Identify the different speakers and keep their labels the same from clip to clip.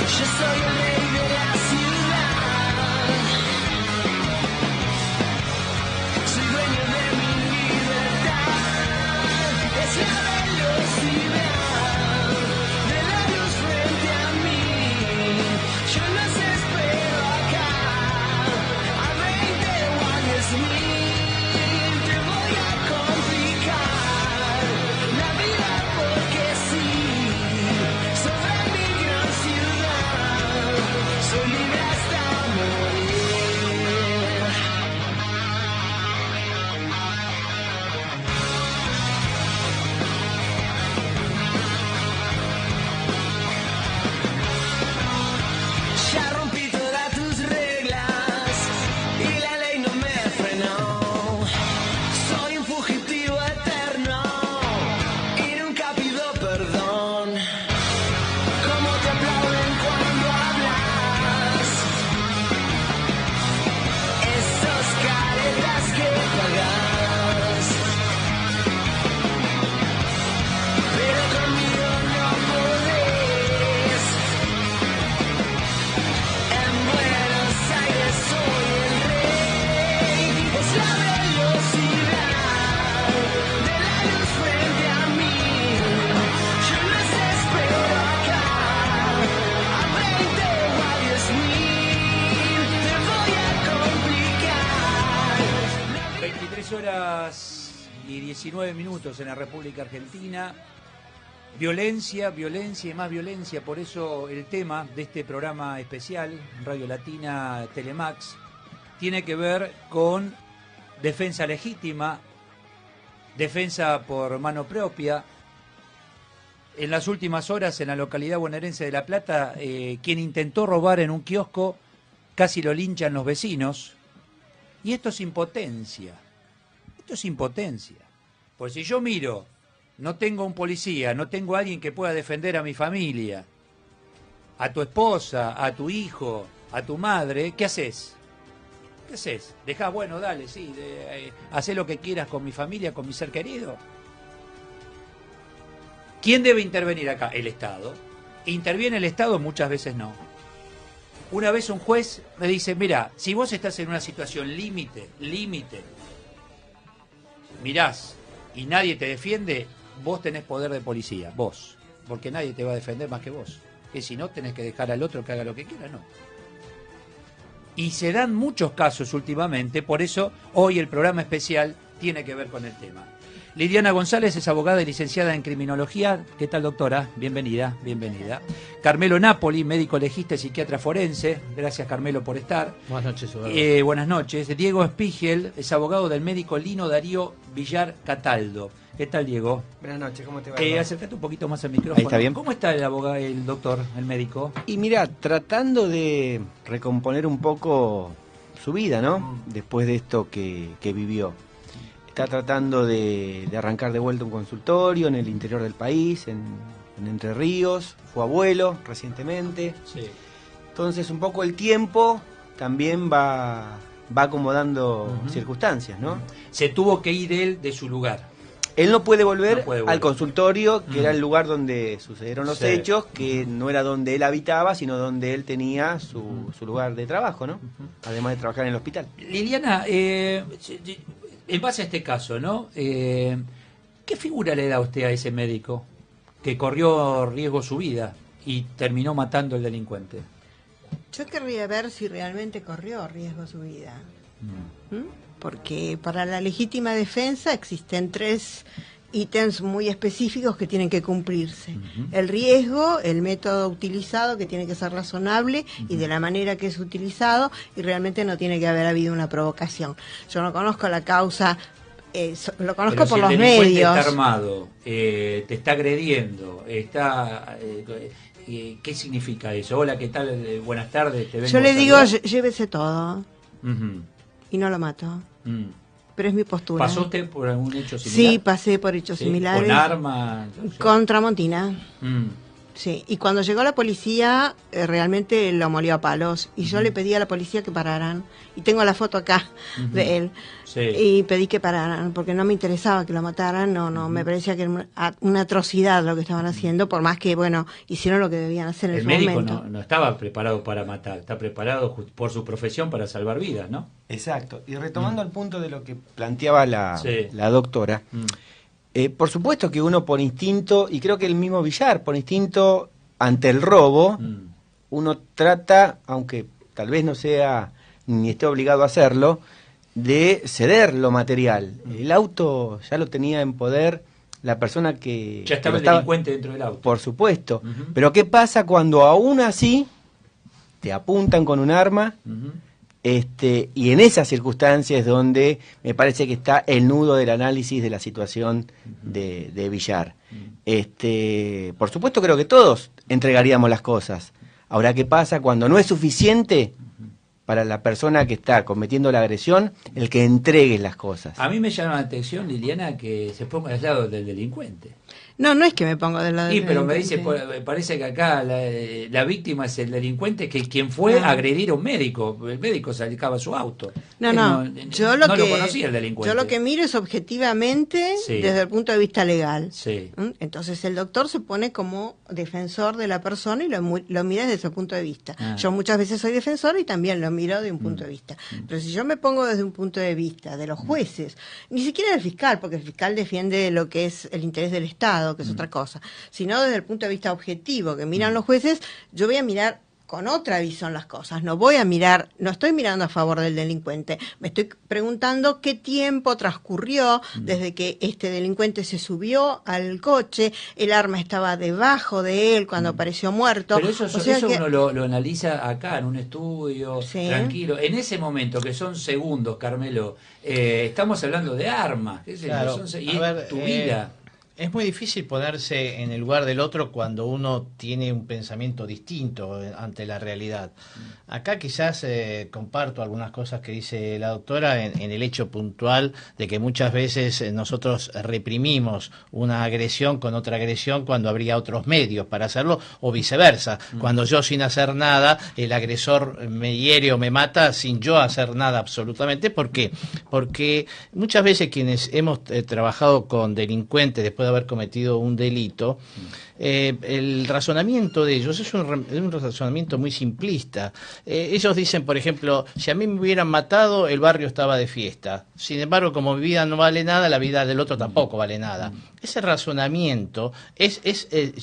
Speaker 1: Yo soy el rey de la ciudad. Soy dueño de mi libertad. Es la velocidad de la luz frente a mí. Yo los espero acá, a 20 o a 10.000. Te voy a complicar la vida porque sí. Sobre mi gran ciudad, soy libre hasta morir. Ya rompí todas tus reglas y la ley no me frenó. Soy un fugitivo eterno y nunca pido perdón. Cómo te aplauden cuando hablas, esos caretas que pagas. Pero conmigo no podés. En Buenos Aires soy el rey. Es la velocidad de la luz frente a mí. Yo los espero acá, a 20 o a 10.000. Te voy a complicar.
Speaker 2: 23 horas y 19 minutos en la República Argentina. Violencia, violencia y más violencia. Por eso el tema de este programa especial, Radio Latina Telemax, tiene que ver con defensa legítima, defensa por mano propia. En las últimas horas, en la localidad bonaerense de La Plata, quien intentó robar en un kiosco, casi lo linchan los vecinos. Y esto es impotencia. Esto es impotencia. Pues si yo miro, no tengo un policía, no tengo alguien que pueda defender a mi familia, a tu esposa, a tu hijo, a tu madre, ¿qué haces? ¿Qué haces? Dejás, bueno, dale, sí, hacé lo que quieras con mi familia, con mi ser querido. ¿Quién debe intervenir acá? El Estado. ¿Interviene el Estado? Muchas veces no. Una vez un juez me dice, mira, si vos estás en una situación límite, mirás y nadie te defiende, vos tenés poder de policía, vos, porque nadie te va a defender más que vos. Que si no, tenés que dejar al otro que haga lo que quiera, no. Y se dan muchos casos últimamente, por eso hoy el programa especial tiene que ver con el tema. Liliana González es abogada y licenciada en criminología. ¿Qué tal, doctora? Bienvenida, bienvenida. Carmelo Napoli, médico legista y psiquiatra forense. Gracias, Carmelo, por estar.
Speaker 3: Buenas noches,
Speaker 2: buenas noches. Diego Spiegel es abogado del médico Lino Darío Villar Cataldo. ¿Qué tal, Diego?
Speaker 4: Buenas noches, ¿cómo te va?
Speaker 2: Acércate un poquito más al micrófono.
Speaker 4: Ahí está bien.
Speaker 2: ¿Cómo está el abogado, el doctor, el médico?
Speaker 4: Y mira, tratando de recomponer un poco su vida, ¿no? Después de esto que vivió. Está tratando de arrancar de vuelta un consultorio en el interior del país, en Entre Ríos. Fue abuelo recientemente.
Speaker 2: Sí.
Speaker 4: Entonces, un poco el tiempo también va acomodando circunstancias, ¿no?
Speaker 2: Se tuvo que ir él de su lugar.
Speaker 4: Él no puede volver,
Speaker 2: No puede volver
Speaker 4: al consultorio, que era el lugar donde sucedieron los hechos, que no era donde él habitaba, sino donde él tenía su lugar de trabajo, ¿no? Además de trabajar en el hospital.
Speaker 2: Liliana, en base a este caso, ¿no? ¿Qué figura le da usted a ese médico que corrió riesgo su vida y terminó matando al delincuente?
Speaker 5: Yo querría ver si realmente corrió riesgo su vida. Porque para la legítima defensa existen 3 ítems muy específicos que tienen que cumplirse. El riesgo, el método utilizado, que tiene que ser razonable y de la manera que es utilizado, y realmente no tiene que haber habido una provocación. Yo no conozco la causa, lo conozco por los medios.
Speaker 2: Está armado, te está agrediendo, está... ¿qué significa eso? Hola, ¿qué tal? Buenas tardes. Te vengo
Speaker 5: Yo le
Speaker 2: a
Speaker 5: digo,
Speaker 2: saludar.
Speaker 5: llévese todo. Y no lo mato. Pero es mi postura.
Speaker 2: ¿Pasó usted por algún hecho similar?
Speaker 5: Sí, pasé por hechos similares.
Speaker 2: ¿Con armas?
Speaker 5: Con Tramontina. Sí, y cuando llegó la policía, realmente lo molió a palos. Y yo le pedí a la policía que pararan. Y tengo la foto acá de él.
Speaker 2: Sí.
Speaker 5: Y pedí que pararan, porque no me interesaba que lo mataran. No, me parecía que era una atrocidad lo que estaban haciendo, por más que, bueno, hicieron lo que debían hacer en
Speaker 2: El
Speaker 5: ese
Speaker 2: médico
Speaker 5: momento.
Speaker 2: no estaba preparado para matar, está preparado por su profesión para salvar vidas, ¿no?
Speaker 4: Exacto. Y retomando el punto de lo que planteaba
Speaker 2: Sí.
Speaker 4: la doctora, por supuesto que uno por instinto, y creo que el mismo Villar, por instinto ante el robo, uno trata, aunque tal vez no sea ni esté obligado a hacerlo, de ceder lo material. El auto ya lo tenía en poder la persona que...
Speaker 2: Ya estaba
Speaker 4: que
Speaker 2: el
Speaker 4: lo
Speaker 2: delincuente dentro del auto.
Speaker 4: Por supuesto. Pero ¿qué pasa cuando aún así te apuntan con un arma? Y en esas circunstancias es donde me parece que está el nudo del análisis de la situación de Villar. Por supuesto creo que todos entregaríamos las cosas. Ahora, ¿qué pasa cuando no es suficiente para la persona que está cometiendo la agresión el que entregue las cosas?
Speaker 2: A mí me llama la atención, Liliana, que se ponga al lado del delincuente.
Speaker 5: No es que me pongo del lado
Speaker 2: Sí,
Speaker 5: del
Speaker 2: pero me dice,
Speaker 5: delincuente.
Speaker 2: parece que acá la víctima es el delincuente, que quien fue a agredir a un médico. El médico sacaba su auto.
Speaker 5: No,
Speaker 2: Él
Speaker 5: yo lo que
Speaker 2: lo conocía el delincuente.
Speaker 5: Yo lo que miro es objetivamente
Speaker 2: Sí.
Speaker 5: desde el punto de vista legal.
Speaker 2: Sí.
Speaker 5: Entonces el doctor se pone como defensor de la persona y lo mira desde ese punto de vista. Yo muchas veces soy defensor y también lo miro de un punto de vista. Pero si yo me pongo desde un punto de vista de los jueces, ni siquiera del fiscal, porque el fiscal defiende lo que es el interés del Estado, que es otra cosa, sino desde el punto de vista objetivo que miran los jueces, yo voy a mirar con otra visión las cosas. No estoy mirando a favor del delincuente, me estoy preguntando qué tiempo transcurrió desde que este delincuente se subió al coche, el arma estaba debajo de él cuando apareció muerto.
Speaker 2: Pero eso
Speaker 5: O sea que-
Speaker 2: uno lo analiza acá en un estudio,
Speaker 5: Sí.
Speaker 2: tranquilo. En ese momento, que son segundos, Carmelo, estamos hablando de armas. qué sé yo,
Speaker 3: Claro.
Speaker 2: y
Speaker 3: A ver,
Speaker 2: tu vida.
Speaker 3: Es muy difícil ponerse en el lugar del otro cuando uno tiene un pensamiento distinto ante la realidad. Acá quizás comparto algunas cosas que dice la doctora en el hecho puntual de que muchas veces nosotros reprimimos una agresión con otra agresión cuando habría otros medios para hacerlo, o viceversa. Cuando yo sin hacer nada, el agresor me hiere o me mata sin yo hacer nada absolutamente. ¿Por qué? Porque muchas veces quienes hemos trabajado con delincuentes después de haber cometido un delito, el razonamiento de ellos es un razonamiento muy simplista. Ellos dicen, por ejemplo, si a mí me hubieran matado, el barrio estaba de fiesta. Sin embargo, como mi vida no vale nada, la vida del otro tampoco vale nada. Ese razonamiento es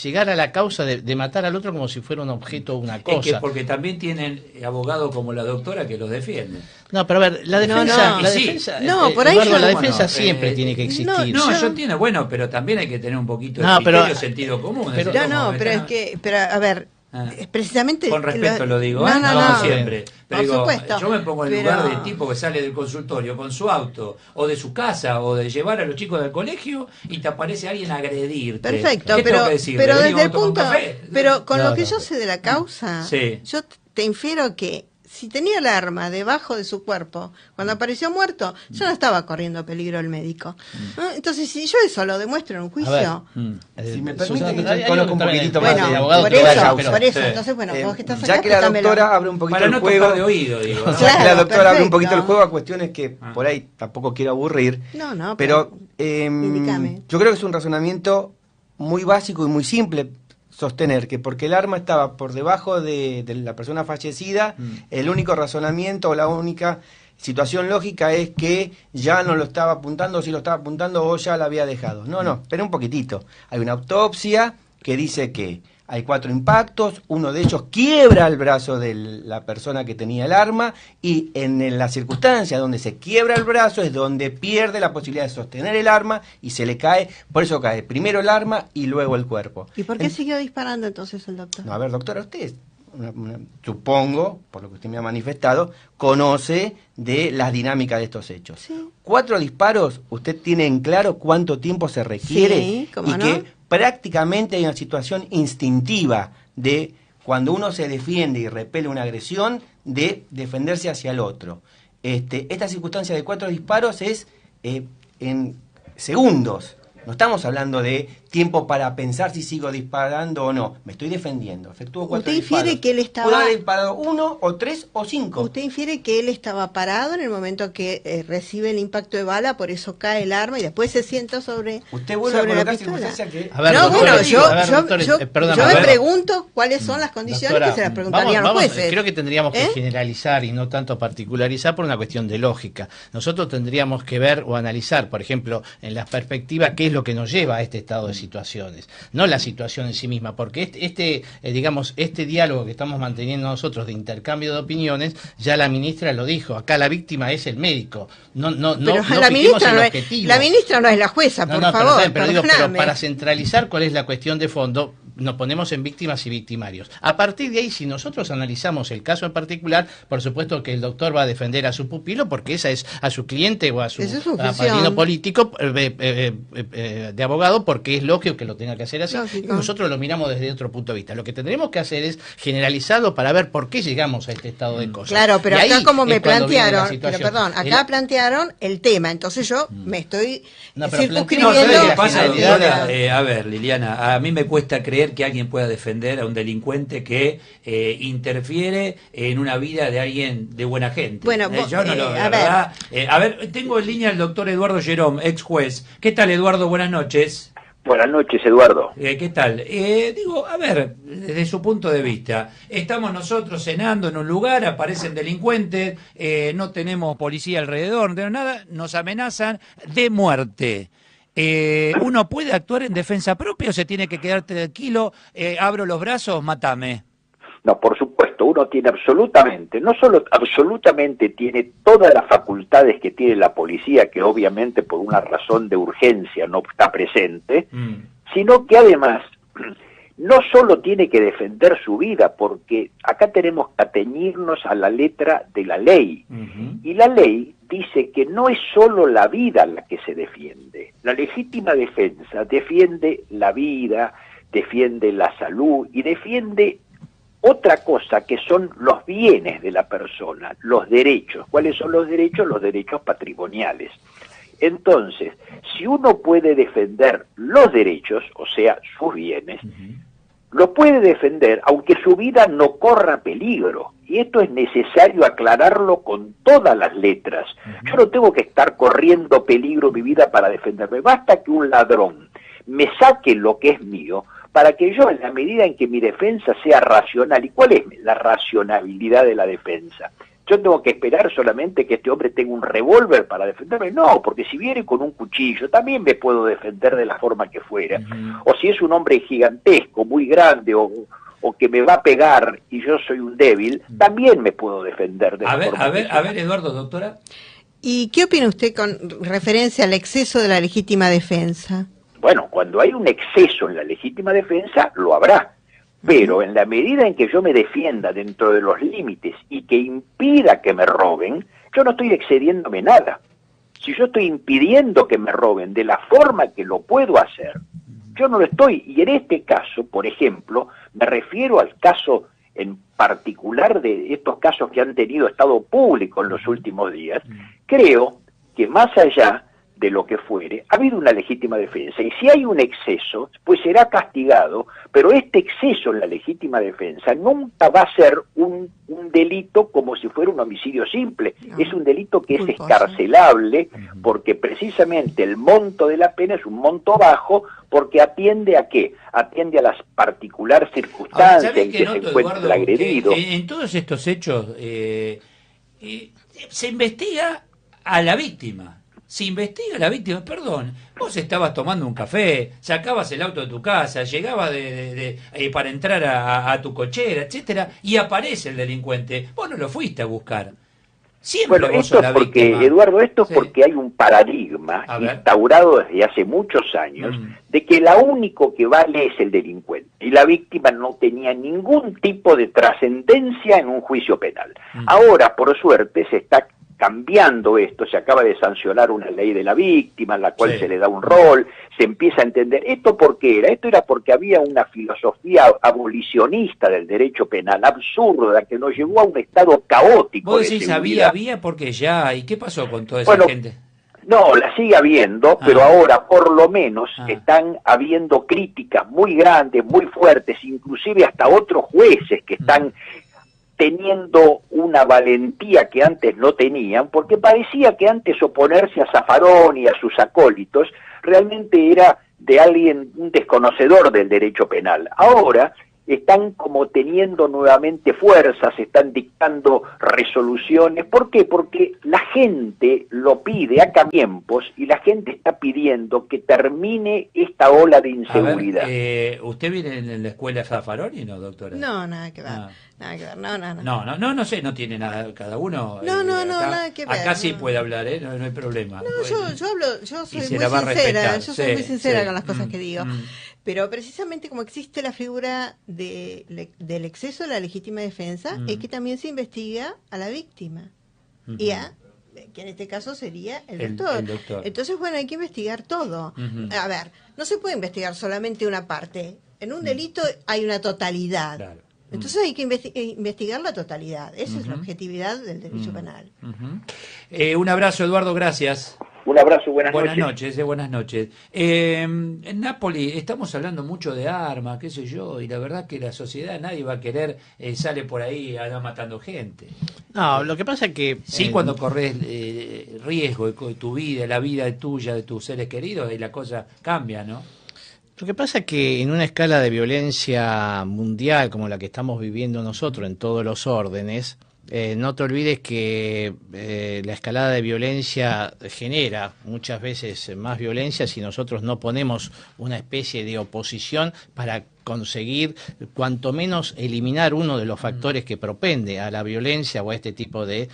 Speaker 3: llegar a la causa de matar al otro como si fuera un objeto o una cosa.
Speaker 2: Es que porque también tienen abogados como la doctora que los defienden.
Speaker 3: No, pero a ver, la defensa,
Speaker 2: no. Sí.
Speaker 5: por ahí
Speaker 3: Eduardo,
Speaker 5: yo-
Speaker 3: la defensa
Speaker 2: Bueno,
Speaker 3: siempre tiene que existir.
Speaker 2: No, yo entiendo, bueno, pero también hay que tener un poquito de
Speaker 3: No, pero-
Speaker 2: criterio, sentido común.
Speaker 3: pero-
Speaker 2: decir,
Speaker 5: No,
Speaker 2: ¿cómo
Speaker 5: pero
Speaker 2: me
Speaker 5: es
Speaker 2: están-
Speaker 5: que, a ver,
Speaker 2: Ah.
Speaker 5: precisamente...
Speaker 2: Con respeto lo digo,
Speaker 5: No,
Speaker 2: no siempre. Pero
Speaker 5: Por
Speaker 2: digo,
Speaker 5: supuesto,
Speaker 2: yo me pongo en el
Speaker 5: pero-
Speaker 2: lugar del tipo que sale del consultorio con su auto, o de su casa, o de llevar a los chicos del colegio, y te aparece alguien a agredirte.
Speaker 5: Perfecto,
Speaker 2: ¿Qué
Speaker 5: pero,
Speaker 2: tengo que decir?
Speaker 5: pero
Speaker 2: ¿Venimos
Speaker 5: desde el
Speaker 2: a tomar un
Speaker 5: punto...
Speaker 2: café?
Speaker 5: Pero con
Speaker 3: No,
Speaker 5: lo que
Speaker 3: no.
Speaker 5: yo sé de la causa,
Speaker 2: Sí.
Speaker 5: yo te infiero que si tenía el arma debajo de su cuerpo, cuando apareció muerto, ya no estaba corriendo peligro el médico. ¿No? Entonces, si yo eso lo demuestro en un juicio...
Speaker 4: Si me
Speaker 3: Susana,
Speaker 4: permiten,
Speaker 3: hay
Speaker 4: conozco un
Speaker 3: también
Speaker 4: poquitito
Speaker 3: el
Speaker 4: más
Speaker 5: Bueno,
Speaker 4: de
Speaker 3: abogado
Speaker 5: por
Speaker 3: que va a
Speaker 5: eso,
Speaker 3: causa.
Speaker 5: por eso.
Speaker 2: Sí.
Speaker 5: Entonces, bueno, vos que estás acá,
Speaker 4: ya que la
Speaker 5: explícamelo.
Speaker 4: doctora abre un poquito
Speaker 2: Para
Speaker 4: el
Speaker 2: no
Speaker 4: juego,
Speaker 2: tocar de oído, digo. ¿no?
Speaker 4: ya que la
Speaker 5: Claro,
Speaker 4: doctora abre un
Speaker 5: perfecto.
Speaker 4: poquito el juego a cuestiones que por ahí tampoco quiero aburrir,
Speaker 5: No,
Speaker 4: pero
Speaker 5: indícame.
Speaker 4: yo creo que es un razonamiento muy básico y muy simple sostener que porque el arma estaba por debajo de la persona fallecida, el único razonamiento o la única situación lógica es que ya no lo estaba apuntando, si lo estaba apuntando o ya la había dejado. No, espera un poquitito. Hay una autopsia que dice que hay 4 impactos, uno de ellos quiebra el brazo de la persona que tenía el arma y en la circunstancia donde se quiebra el brazo es donde pierde la posibilidad de sostener el arma y se le cae, por eso cae primero el arma y luego el cuerpo.
Speaker 5: ¿Y por qué siguió disparando entonces el doctor?
Speaker 4: No, a ver, doctora, usted, supongo, por lo que usted me ha manifestado, conoce de las dinámicas de estos hechos.
Speaker 5: Sí.
Speaker 4: 4 disparos, usted tiene en claro cuánto tiempo se requiere
Speaker 5: Sí, cómo
Speaker 4: y
Speaker 5: no.
Speaker 4: que prácticamente hay una situación instintiva de cuando uno se defiende y repele una agresión, de defenderse hacia el otro. Esta circunstancia de 4 disparos es en segundos. No estamos hablando de tiempo para pensar si sigo disparando o no. Me estoy defendiendo. Efectúo 4
Speaker 5: Usted
Speaker 4: disparos.
Speaker 5: infiere que él estaba...
Speaker 4: Puedo haber disparado 1 o 3 o 5.
Speaker 5: Usted infiere que él estaba parado en el momento que recibe el impacto de bala, por eso cae el arma y después se sienta sobre,
Speaker 4: Usted vuelve
Speaker 5: sobre
Speaker 4: a
Speaker 5: la
Speaker 4: colocar
Speaker 5: pistola.
Speaker 4: circunstancia que...
Speaker 3: A ver,
Speaker 5: No,
Speaker 3: doctor,
Speaker 5: bueno,
Speaker 3: perdón,
Speaker 5: yo
Speaker 3: a
Speaker 5: me
Speaker 3: ver.
Speaker 5: pregunto cuáles son las condiciones
Speaker 3: Doctora,
Speaker 5: que se las preguntarían
Speaker 3: vamos,
Speaker 5: los jueces.
Speaker 3: creo que tendríamos que
Speaker 5: ¿Eh?
Speaker 3: generalizar y no tanto particularizar por una cuestión de lógica. Nosotros tendríamos que ver o analizar, por ejemplo, en la perspectiva, qué es lo que nos lleva a este estado de situaciones, no la situación en sí misma, porque este diálogo que estamos manteniendo nosotros de intercambio de opiniones, ya la ministra lo dijo, acá la víctima es el médico, no
Speaker 5: Pero
Speaker 3: fijemos
Speaker 5: la ministra,
Speaker 3: el
Speaker 5: no
Speaker 3: objetivo.
Speaker 5: es, la ministra no es la jueza, por favor,
Speaker 3: pero
Speaker 5: perdóname.
Speaker 3: para centralizar cuál es la cuestión de fondo, nos ponemos en víctimas y victimarios. A partir de ahí, si nosotros analizamos el caso en particular, por supuesto que el doctor va a defender a su pupilo, porque esa es a su cliente o a su
Speaker 5: Esa es su
Speaker 3: padrino
Speaker 5: función.
Speaker 3: político de abogado, porque es lógico que lo tenga que hacer así.
Speaker 5: Lógico.
Speaker 3: Y nosotros lo miramos desde otro punto de vista. Lo que tendremos que hacer es generalizarlo para ver por qué llegamos a este estado de cosas.
Speaker 5: Claro, pero
Speaker 3: Y
Speaker 5: acá
Speaker 3: ahí
Speaker 5: como
Speaker 3: es
Speaker 5: me
Speaker 3: cuando viene la
Speaker 5: plantearon, pero
Speaker 3: situación.
Speaker 5: perdón, acá plantearon el tema, entonces yo me estoy
Speaker 3: No, pero
Speaker 5: circunscribiendo...
Speaker 2: No, ¿sabes qué
Speaker 3: la
Speaker 2: pasa,
Speaker 3: finalidad
Speaker 2: doctora?
Speaker 3: de-
Speaker 2: A ver, Liliana, a mí me cuesta creer que alguien pueda defender a un delincuente que interfiere en una vida de alguien de buena gente.
Speaker 5: Bueno,
Speaker 2: Yo no lo,
Speaker 5: a
Speaker 2: la verdad. A ver, tengo en línea al doctor Eduardo Gerón, ex juez. ¿Qué tal, Eduardo? Buenas noches.
Speaker 6: Buenas noches, Eduardo.
Speaker 2: ¿Qué tal? Digo, a ver, desde su punto de vista, estamos nosotros cenando en un lugar, aparecen delincuentes, no tenemos policía alrededor, no tenemos nada, nos amenazan de muerte. ¿Uno puede actuar en defensa propia o se tiene que quedar tranquilo, abro los brazos, matame?
Speaker 6: No, por supuesto, uno tiene absolutamente, no solo absolutamente tiene todas las facultades que tiene la policía, que obviamente por una razón de urgencia no está presente, sino que además no solo tiene que defender su vida, porque acá tenemos que ateñirnos a la letra de la ley. Y la ley dice que no es solo la vida la que se defiende. La legítima defensa defiende la vida, defiende la salud y defiende otra cosa que son los bienes de la persona, los derechos. ¿Cuáles son los derechos? Los derechos patrimoniales. Entonces, si uno puede defender los derechos, o sea, sus bienes, lo puede defender aunque su vida no corra peligro. Y esto es necesario aclararlo con todas las letras. Yo no tengo que estar corriendo peligro mi vida para defenderme. Basta que un ladrón me saque lo que es mío para que yo, en la medida en que mi defensa sea racional. ¿Y cuál es la racionalidad de la defensa? ¿Yo tengo que esperar solamente que este hombre tenga un revólver para defenderme? No, porque si viene con un cuchillo, también me puedo defender de la forma que fuera. O si es un hombre gigantesco, muy grande, o que me va a pegar y yo soy un débil, también me puedo defender de la forma que
Speaker 2: A ver, Eduardo, doctora.
Speaker 5: ¿Y qué opina usted con referencia al exceso de la legítima defensa?
Speaker 6: Bueno, cuando hay un exceso en la legítima defensa, lo habrá. Pero en la medida en que yo me defienda dentro de los límites y que impida que me roben, yo no estoy excediéndome nada. Si yo estoy impidiendo que me roben de la forma que lo puedo hacer, yo no lo estoy. Y en este caso, por ejemplo, me refiero al caso en particular de estos casos que han tenido estado público en los últimos días. Creo que más allá de lo que fuere, ha habido una legítima defensa, y si hay un exceso, pues será castigado, pero este exceso en la legítima defensa nunca va a ser un delito como si fuera un homicidio simple. No, es un delito que es escarcelable, porque precisamente el monto de la pena es un monto bajo, porque atiende ¿a qué? Atiende a las particulares circunstancias en que se encuentra el agredido.
Speaker 2: En todos estos hechos se investiga a la víctima. Se investiga a la víctima, perdón, vos estabas tomando un café, sacabas el auto de tu casa, llegabas para entrar a tu cochera, etcétera, y aparece el delincuente. Vos no lo fuiste a buscar. Siempre
Speaker 6: bueno,
Speaker 2: vos
Speaker 6: esto
Speaker 2: sos la
Speaker 6: es porque,
Speaker 2: víctima.
Speaker 6: Eduardo, esto es
Speaker 2: Sí.
Speaker 6: porque hay un paradigma instaurado desde hace muchos años de que lo único que vale es el delincuente, y la víctima no tenía ningún tipo de trascendencia en un juicio penal. Ahora, por suerte, se está cambiando esto, se acaba de sancionar una ley de la víctima, en la cual se le da un rol, se empieza a entender. ¿Esto por qué era? Esto era porque había una filosofía abolicionista del derecho penal, absurda, que nos llevó a un estado caótico.
Speaker 2: Vos
Speaker 6: de
Speaker 2: decís,
Speaker 6: seguridad.
Speaker 2: había, porque ya, ¿y qué pasó con toda esa gente?
Speaker 6: No, la sigue habiendo, pero ahora por lo menos están habiendo críticas muy grandes, muy fuertes, inclusive hasta otros jueces que están teniendo una valentía que antes no tenían, porque parecía que antes oponerse a Zaffaroni y a sus acólitos realmente era de alguien, un desconocedor del derecho penal. Ahora están como teniendo nuevamente fuerzas, están dictando resoluciones. ¿Por qué? Porque la gente lo pide a tiempos y la gente está pidiendo que termine esta ola de inseguridad.
Speaker 2: A ver, ¿usted viene en la escuela Zaffaroni, no, doctora?
Speaker 5: No, nada que ver. Nada que ver,
Speaker 2: No sé, no tiene nada, cada uno.
Speaker 5: No,
Speaker 2: acá,
Speaker 5: nada que ver.
Speaker 2: Acá sí puede hablar, no hay problema.
Speaker 5: No, yo hablo, yo soy muy
Speaker 2: se la va a
Speaker 5: sincera,
Speaker 2: respetar.
Speaker 5: yo soy muy sincera
Speaker 2: Sí.
Speaker 5: con las cosas que digo. Pero precisamente como existe la figura del exceso de la legítima defensa, es que también se investiga a la víctima. Y que en este caso sería el doctor. Entonces, bueno, hay que investigar todo. A ver, no se puede investigar solamente una parte. En un delito hay una totalidad. Claro. Entonces hay que investigar la totalidad. Esa es la objetividad del derecho penal.
Speaker 2: Un abrazo, Eduardo, gracias.
Speaker 6: Un abrazo, buenas
Speaker 2: noches. Buenas noches. En Nápoli estamos hablando mucho de armas, qué sé yo, y la verdad que la sociedad, nadie va a querer, sale por ahí a andar matando gente.
Speaker 3: No, lo que pasa es que...
Speaker 2: Sí, cuando corres riesgo de tu vida, la vida tuya, de tus seres queridos, y la cosa cambia, ¿no?
Speaker 3: Lo que pasa es que en una escala de violencia mundial como la que estamos viviendo nosotros en todos los órdenes, no te olvides que la escalada de violencia genera muchas veces más violencia si nosotros no ponemos una especie de oposición para conseguir cuanto menos eliminar uno de los factores que propende a la violencia o a este tipo de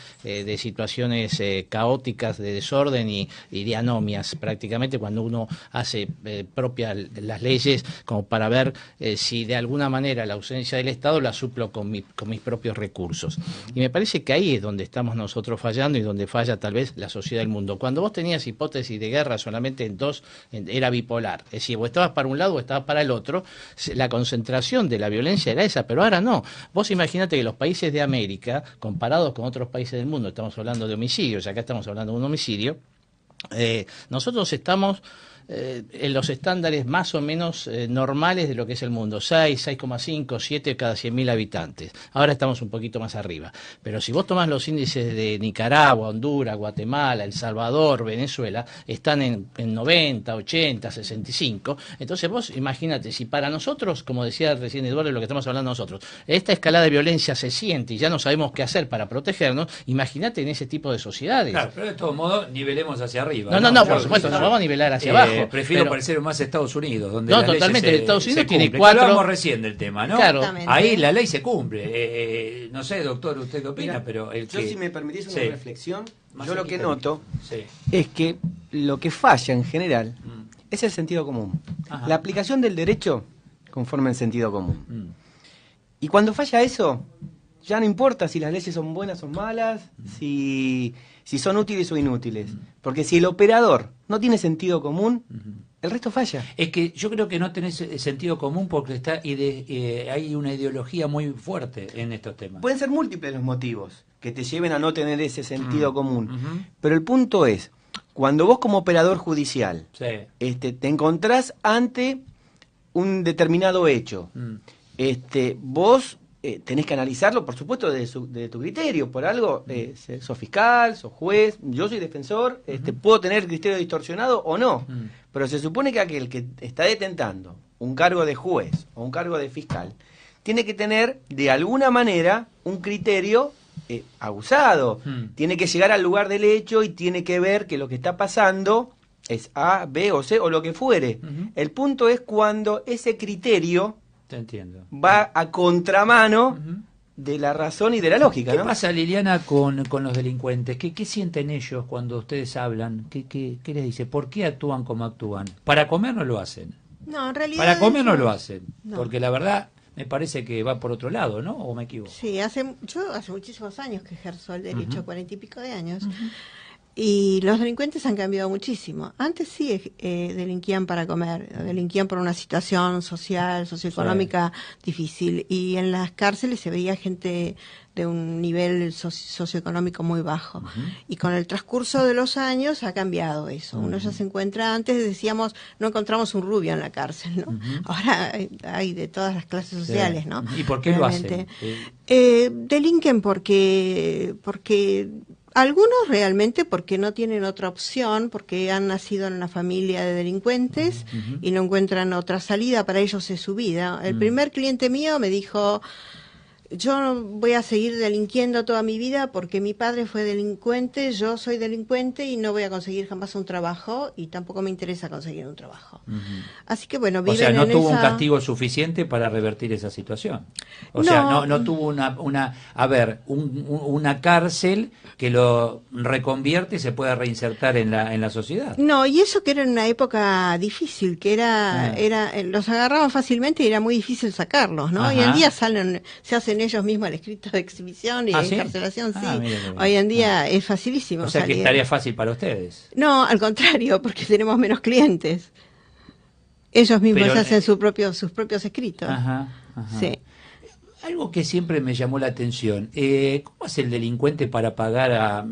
Speaker 3: situaciones caóticas de desorden y de anomias, prácticamente cuando uno hace propias las leyes como para ver si de alguna manera la ausencia del Estado la suplo con mis propios recursos. Y me parece que ahí es donde estamos nosotros fallando y donde falla tal vez la sociedad del mundo. Cuando vos tenías hipótesis de guerra solamente en dos, era bipolar, es decir, o estabas para un lado o estabas para el otro, la concentración de la violencia era esa, pero ahora no. Vos imaginate que los países de América, comparados con otros países del mundo, estamos hablando de homicidios, acá estamos hablando de un homicidio, nosotros estamos en los estándares más o menos normales de lo que es el mundo, 6, 6,5, 7 cada 100.000 habitantes. Ahora estamos un poquito más arriba. Pero si vos tomás los índices de Nicaragua, Honduras, Guatemala, El Salvador, Venezuela, están en 90, 80, 65. Entonces vos imagínate, si para nosotros, como decía recién Eduardo, lo que estamos hablando nosotros, esta escalada de violencia se siente y ya no sabemos qué hacer para protegernos, imagínate en ese tipo de sociedades.
Speaker 2: Claro, pero de todos modos nivelemos hacia arriba.
Speaker 3: No, por supuesto, no vamos a nivelar hacia abajo.
Speaker 2: Prefiero parecer más Estados Unidos, donde
Speaker 3: no, totalmente. Estados Unidos tiene 4.
Speaker 2: Hablamos recién del tema, ¿no?
Speaker 3: Claro.
Speaker 2: Ahí la ley se cumple. No sé, doctor, usted qué opina,
Speaker 4: Mira,
Speaker 2: pero
Speaker 4: yo si me permitís una reflexión,
Speaker 2: más
Speaker 4: yo lo que
Speaker 2: equitativo.
Speaker 4: noto es que lo que falla en general es el sentido común.
Speaker 2: Ajá.
Speaker 4: La aplicación del derecho conforme el sentido común. Y cuando falla eso, ya no importa si las leyes son buenas o malas, si son útiles o inútiles. Porque si el operador no tiene sentido común, el resto falla.
Speaker 2: Es que yo creo que no tenés sentido común porque hay una ideología muy fuerte en estos temas.
Speaker 4: Pueden ser múltiples los motivos que te lleven a no tener ese sentido común. Pero el punto es, cuando vos como operador judicial te encontrás ante un determinado hecho, vos tenés que analizarlo, por supuesto, de tu criterio. Por algo, sos fiscal, sos juez, yo soy defensor, puedo tener criterio distorsionado o no. Pero se supone que aquel que está detentando un cargo de juez o un cargo de fiscal tiene que tener, de alguna manera, un criterio abusado. Tiene que llegar al lugar del hecho y tiene que ver que lo que está pasando es A, B o C o lo que fuere. El punto es cuando ese criterio
Speaker 2: Te entiendo.
Speaker 4: va a contramano de la razón y de la lógica,
Speaker 2: ¿Qué
Speaker 4: ¿no?
Speaker 2: pasa, Liliana, con los delincuentes? ¿Qué sienten ellos cuando ustedes hablan? ¿Qué les dice? ¿Por qué actúan como actúan? Para comer no lo hacen.
Speaker 5: No, en realidad...
Speaker 2: Para comer no lo hacen.
Speaker 5: No.
Speaker 2: Porque la verdad me parece que va por otro lado, ¿no? ¿O me equivoco?
Speaker 5: Sí, yo hace muchísimos años que ejerzo el derecho, 40 y pico de años. Y los delincuentes han cambiado muchísimo. Antes sí delinquían para comer, delinquían por una situación social, socioeconómica difícil. Y en las cárceles se veía gente de un nivel socioeconómico muy bajo. Y con el transcurso de los años ha cambiado eso. Uno ya se encuentra, antes decíamos, no encontramos un rubio en la cárcel, ¿no? Ahora hay de todas las clases sociales, ¿no?
Speaker 2: ¿Y por qué
Speaker 5: Realmente.
Speaker 2: lo hacen?
Speaker 5: Delinquen porque algunos realmente porque no tienen otra opción, porque han nacido en una familia de delincuentes y no encuentran otra salida, para ellos es su vida. El primer cliente mío me dijo: yo no voy a seguir delinquiendo toda mi vida porque mi padre fue delincuente, yo soy delincuente y no voy a conseguir jamás un trabajo y tampoco me interesa conseguir un trabajo. Así que bueno, viven
Speaker 2: o sea, no
Speaker 5: en
Speaker 2: tuvo un
Speaker 5: esa...
Speaker 2: castigo suficiente para revertir esa situación. O
Speaker 5: No.
Speaker 2: sea, no tuvo una cárcel que lo reconvierte y se pueda reinsertar en la sociedad.
Speaker 5: No, y eso que era en una época difícil, que los agarraban fácilmente y era muy difícil sacarlos, ¿no?
Speaker 2: Ajá.
Speaker 5: Hoy en día se hacen ellos mismos el escrito de exhibición y de
Speaker 2: ¿sí?
Speaker 5: encarcelación, sí.
Speaker 2: Mire.
Speaker 5: Hoy en día es facilísimo
Speaker 2: O sea, que
Speaker 5: salir.
Speaker 2: es tarea fácil para ustedes.
Speaker 5: No, al contrario, porque tenemos menos clientes. Ellos mismos
Speaker 2: Pero,
Speaker 5: hacen sus propios escritos.
Speaker 2: Ajá.
Speaker 5: Sí.
Speaker 2: Algo que siempre me llamó la atención, ¿cómo hace el delincuente para pagar a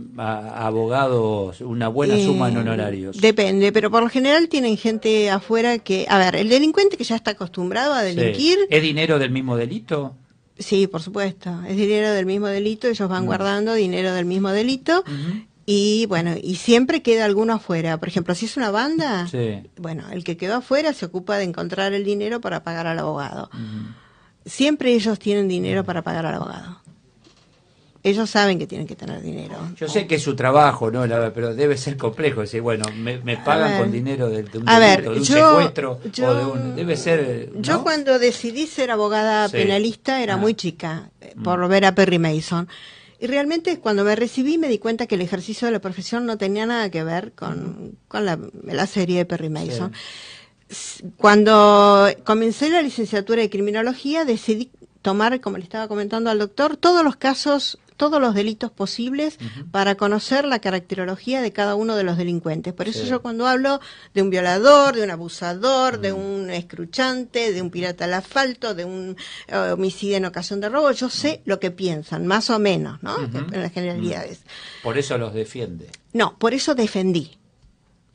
Speaker 2: abogados una buena suma en honorarios?
Speaker 5: Depende, pero por lo general tienen gente afuera que... A ver, el delincuente que ya está acostumbrado a delinquir...
Speaker 2: Sí. ¿Es dinero del mismo delito?
Speaker 5: Sí, por supuesto. Es dinero del mismo delito, ellos van guardando dinero del mismo delito. Y bueno, y siempre queda alguno afuera. Por ejemplo, si es una banda, bueno, el que quedó afuera se ocupa de encontrar el dinero para pagar al abogado. Siempre ellos tienen dinero para pagar al abogado. Ellos saben que tienen que tener dinero.
Speaker 2: Yo sé que es su trabajo, ¿no? Pero debe ser complejo decir, bueno, me pagan con dinero de un delito, de un secuestro, o de un... Debe ser... ¿no?
Speaker 5: Yo cuando decidí ser abogada penalista era muy chica, por ver a Perry Mason. Y realmente cuando me recibí me di cuenta que el ejercicio de la profesión no tenía nada que ver con la serie de Perry Mason. Cuando comencé la licenciatura de criminología decidí tomar, como le estaba comentando al doctor, todos los casos, todos los delitos posibles para conocer la caracterología de cada uno de los delincuentes. Por eso yo cuando hablo de un violador, de un abusador, de un escruchante, de un pirata al asfalto, de un homicidio en ocasión de robo, yo sé lo que piensan, más o menos, ¿no? En las generalidades.
Speaker 2: Por eso los defiende.
Speaker 5: No, por eso defendí.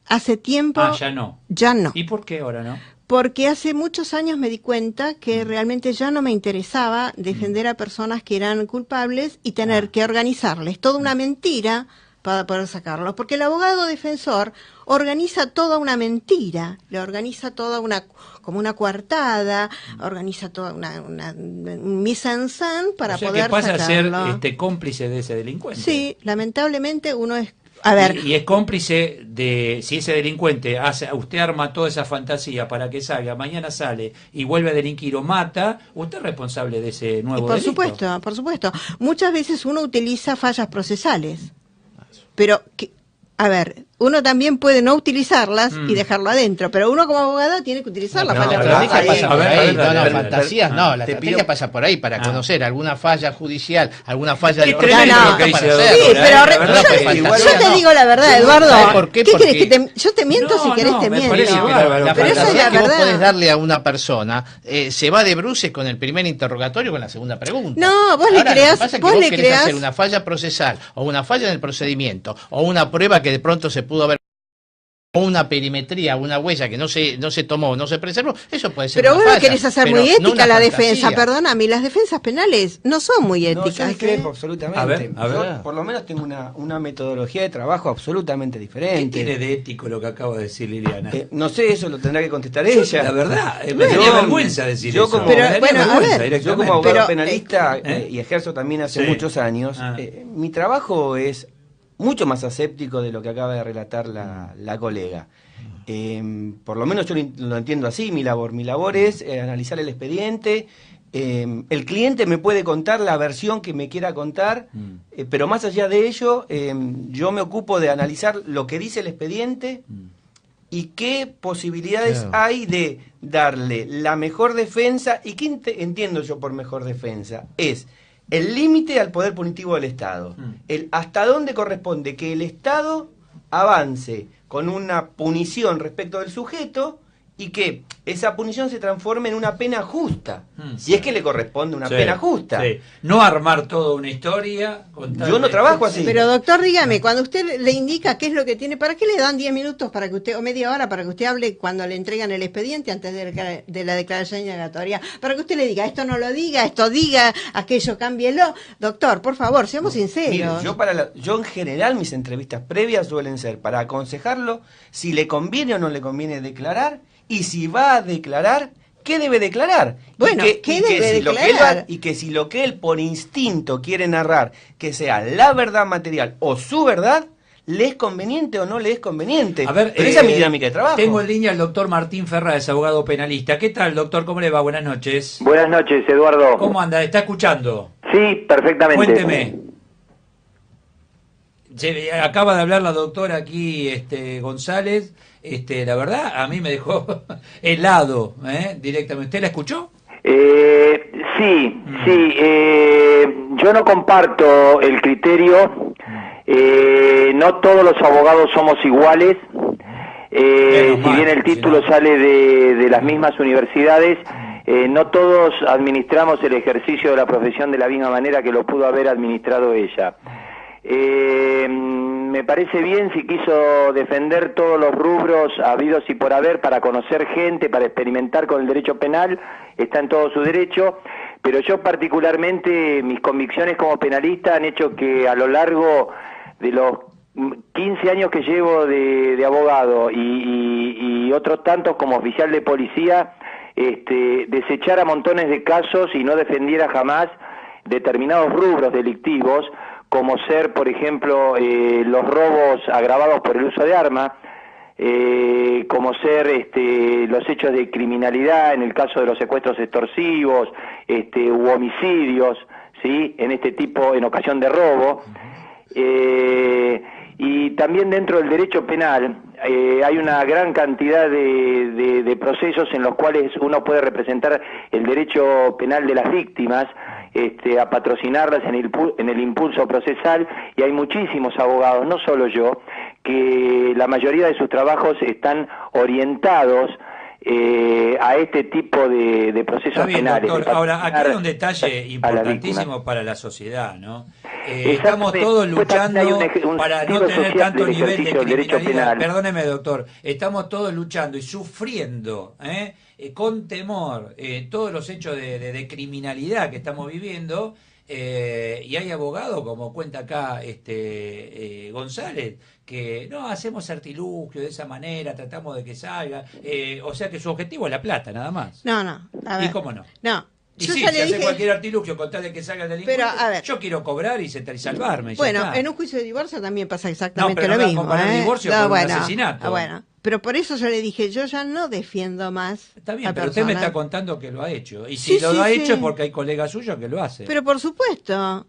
Speaker 5: Hace tiempo...
Speaker 2: ya no.
Speaker 5: Ya no.
Speaker 2: ¿Y por qué ahora no?
Speaker 5: Porque hace muchos años me di cuenta que realmente ya no me interesaba defender a personas que eran culpables y tener que organizarles toda una mentira para poder sacarlos. Porque el abogado defensor organiza toda una mentira, le organiza toda como una coartada, organiza toda un mise-en-scène para poder sacarlo.
Speaker 2: O sea, que pasa a ser cómplice de ese delincuente.
Speaker 5: Sí, lamentablemente uno es... A ver,
Speaker 2: y es cómplice de, si ese delincuente usted arma toda esa fantasía para que salga, mañana sale y vuelve a delinquir o mata, usted es responsable de ese nuevo delito.
Speaker 5: Por supuesto. Muchas veces uno utiliza fallas procesales, pero, a ver, uno también puede no utilizarlas y dejarlo adentro, pero uno como abogado tiene que utilizar la falla procesal.
Speaker 3: Fantasías no, la estrategia pasa por ahí para conocer alguna falla judicial, alguna falla de
Speaker 2: tremendo que dice la
Speaker 5: Sí,
Speaker 2: doctora,
Speaker 5: pero yo te digo la verdad, Eduardo.
Speaker 3: ¿Por qué?
Speaker 5: ¿Qué
Speaker 3: Porque
Speaker 5: querés que yo te miento si querés te
Speaker 2: me
Speaker 5: miento?
Speaker 2: parece bárbaro.
Speaker 3: La
Speaker 5: Pero esa es
Speaker 3: fantasía
Speaker 5: la
Speaker 3: que vos
Speaker 5: verdad.
Speaker 3: podés darle a una persona se va de bruces con el primer interrogatorio con la segunda pregunta.
Speaker 5: No, vos le
Speaker 3: Ahora,
Speaker 5: creás-
Speaker 3: lo que pasa es que
Speaker 5: vos
Speaker 3: vos
Speaker 5: le
Speaker 3: querés
Speaker 5: creás-
Speaker 3: hacer una falla procesal o una falla en el procedimiento o una prueba que de pronto se pudo haber o una perimetría, una huella que no se tomó, no se preservó, eso puede ser
Speaker 5: Pero
Speaker 3: una
Speaker 5: vos lo
Speaker 3: falla,
Speaker 5: querés hacer
Speaker 3: pero
Speaker 5: muy
Speaker 3: no
Speaker 5: ética
Speaker 3: una
Speaker 5: la
Speaker 3: fantasía.
Speaker 5: defensa, perdóname, las defensas penales no son muy
Speaker 4: No,
Speaker 5: éticas.
Speaker 4: yo discrepo absolutamente.
Speaker 2: A ver.
Speaker 4: Yo, por lo menos tengo una metodología de trabajo absolutamente
Speaker 2: ¿Qué
Speaker 4: diferente.
Speaker 2: tiene de ético lo que acaba de decir Liliana?
Speaker 4: No sé, eso lo tendrá que contestar ella.
Speaker 2: La verdad, me daría vergüenza decir
Speaker 4: yo
Speaker 2: eso.
Speaker 4: como-
Speaker 2: Me
Speaker 5: Pero,
Speaker 2: daría
Speaker 5: bueno, a
Speaker 2: vergüenza
Speaker 5: ver,
Speaker 2: directamente.
Speaker 4: Yo como abogado
Speaker 5: Pero,
Speaker 4: penalista
Speaker 2: ¿eh?
Speaker 4: y ejerzo también hace
Speaker 2: Sí.
Speaker 4: muchos años,
Speaker 2: Ah.
Speaker 4: mi trabajo es mucho más aséptico de lo que acaba de relatar la colega. Por lo menos yo lo entiendo así, mi labor es analizar el expediente. El cliente me puede contar la versión que me quiera contar, pero más allá de ello, yo me ocupo de analizar lo que dice el expediente y qué posibilidades hay de darle la mejor defensa. ¿Y qué entiendo yo por mejor defensa? Es el límite al poder punitivo del Estado. El hasta dónde corresponde que el Estado avance con una punición respecto del sujeto y que esa punición se transforme en una pena justa, si es que le corresponde una pena justa.
Speaker 2: Sí. No armar toda una historia.
Speaker 4: Yo no trabajo así.
Speaker 5: Pero doctor, dígame, cuando usted le indica qué es lo que tiene, ¿para qué le dan 10 minutos para que usted, o media hora para que usted hable cuando le entregan el expediente antes de la declaración indagatoria? Para que usted le diga, esto no lo diga, esto diga, aquello cámbielo. Doctor, por favor, seamos sinceros.
Speaker 4: Mire, yo en general mis entrevistas previas suelen ser para aconsejarlo si le conviene o no le conviene declarar, y si va a declarar, ¿qué debe declarar?
Speaker 5: Bueno, ¿qué debe declarar?
Speaker 4: Y que si lo que él por instinto quiere narrar, que sea la verdad material o su verdad, ¿le es conveniente o no le es conveniente?
Speaker 2: A ver,
Speaker 4: pero esa es mi dinámica de trabajo.
Speaker 2: Tengo en línea al doctor Martín Ferraz, abogado penalista. ¿Qué tal, doctor? ¿Cómo le va? Buenas noches.
Speaker 6: Buenas noches, Eduardo.
Speaker 2: ¿Cómo anda? ¿Está escuchando?
Speaker 6: Sí, perfectamente.
Speaker 2: Cuénteme. Acaba de hablar la doctora aquí, González. La verdad, a mí me dejó helado, directamente. ¿Usted la escuchó?
Speaker 6: Sí. Yo no comparto el criterio. No todos los abogados somos iguales. Si bien el título sale de las mismas universidades, no todos administramos el ejercicio de la profesión de la misma manera que lo pudo haber administrado ella. Me parece bien si quiso defender todos los rubros habidos y por haber para conocer gente, para experimentar con el derecho penal, está en todo su derecho, pero yo particularmente, mis convicciones como penalista han hecho que a lo largo de los 15 años que llevo de abogado y otros tantos como oficial de policía, desechara montones de casos y no defendiera jamás determinados rubros delictivos, como ser, por ejemplo, los robos agravados por el uso de arma, como ser los hechos de criminalidad en el caso de los secuestros extorsivos, u homicidios, ¿sí? En ocasión de robo. Y también dentro del derecho penal hay una gran cantidad de procesos en los cuales uno puede representar el derecho penal de las víctimas, a patrocinarlas en el impulso procesal, y hay muchísimos abogados, no solo yo, que la mayoría de sus trabajos están orientados a este tipo de procesos penales.
Speaker 2: Doctor. Ahora, aquí hay un detalle importantísimo para la sociedad, ¿no? Estamos todos luchando para no tener tanto nivel de criminalidad. Perdóneme, doctor. Estamos todos luchando y sufriendo, con temor, todos los hechos de criminalidad que estamos viviendo. Y hay abogados, como cuenta acá González, que no hacemos artilugio de esa manera, tratamos de que salga, o sea que su objetivo es la plata, nada más.
Speaker 5: No, a ver.
Speaker 2: ¿Y cómo no?
Speaker 5: No.
Speaker 2: Y
Speaker 5: yo
Speaker 2: sí,
Speaker 5: ya
Speaker 2: se
Speaker 5: le
Speaker 2: hace
Speaker 5: dije...
Speaker 2: cualquier artilugio con tal de que salga del delincuente.
Speaker 5: Pero, a ver.
Speaker 2: Yo quiero cobrar y salvarme.
Speaker 5: Bueno, en un juicio de divorcio también pasa exactamente
Speaker 2: pero
Speaker 5: lo
Speaker 2: no
Speaker 5: mismo.
Speaker 2: comparar divorcio con un asesinato.
Speaker 5: Bueno, pero por eso yo le dije, yo ya no defiendo más.
Speaker 2: Está bien,
Speaker 5: a
Speaker 2: pero
Speaker 5: personas.
Speaker 2: usted me está contando que lo ha hecho. Y si
Speaker 5: Sí,
Speaker 2: lo ha
Speaker 5: sí.
Speaker 2: hecho es porque hay colegas suyos que lo hacen.
Speaker 5: Pero por supuesto.